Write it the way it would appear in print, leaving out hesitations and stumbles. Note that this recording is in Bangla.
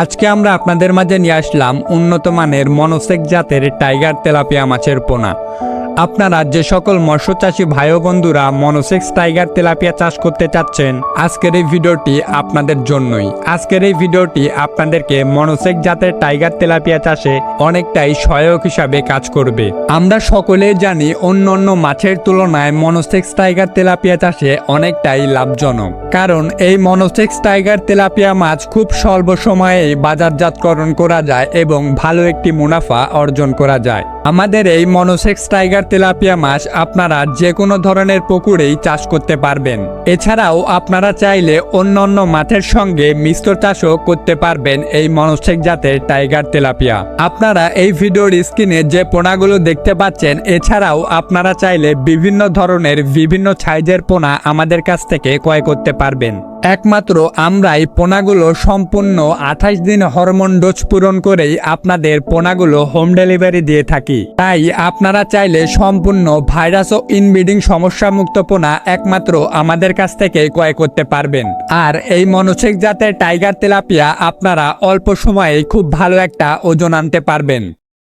আজকে আমরা আপনাদের মাঝে নিয়ে আসলাম উন্নত মানের মনোসেক জাতের টাইগার তেলাপিয়া মাছের পোনা। আপনারা যে সকল মৎস্যচাষী ভাই ও বন্ধুরা মনোসেক্স টাইগার তেলাপিয়া চাষ করতে চাচ্ছেন, আজকের এই ভিডিওটি আপনাদের জন্যই। আজকের এই ভিডিওটি আপনাদেরকে মনোসেক জাতের টাইগার তেলাপিয়া চাষে অনেকটাই সহায়ক হিসাবে কাজ করবে। আমরা সকলেই জানি অন্যান্য মাছের তুলনায় মনোসেক্স টাইগার তেলাপিয়া চাষে অনেকটাই লাভজনক, কারণ এই মনোসেক্স টাইগার তেলাপিয়া মাছ খুব স্বল্প সময়েই বাজারজাতকরণ করা যায় এবং ভালো একটি মুনাফা অর্জন করা যায়। আমাদের এই মনোসেক্স টাইগার তেলাপিয়া মাছ আপনারা যে কোনো ধরনের পুকুরেই চাষ করতে পারবেন। এছাড়াও আপনারা চাইলে অন্যান্য মাছের সঙ্গে মিশ্র চাষও করতে পারবেন এই মনোসেক জাতের টাইগার তেলাপিয়া। আপনারা এই ভিডিওর স্ক্রিনে যে পোনাগুলো দেখতে পাচ্ছেন, এছাড়াও আপনারা চাইলে বিভিন্ন ধরনের বিভিন্ন সাইজের পোনা আমাদের কাছ থেকে ক্রয় করতে পারবেন। একমাত্র আমরাই পোনাগুলো সম্পূর্ণ 28 দিন হরমোন ডোজ পূরণ করেই আপনাদের পোনাগুলো হোম ডেলিভারি দিয়ে থাকি। তাই আপনারা চাইলে সম্পূর্ণ ভাইরাস ও ইনব্রিডিং সমস্যামুক্ত পোনা একমাত্র আমাদের কাছ থেকে ক্রয় করতে পারবেন। আর এই মনোসেক জাতের টাইগার তেলাপিয়া আপনারা অল্প সময়ে খুব ভালো একটা ওজন আনতে পারবেন।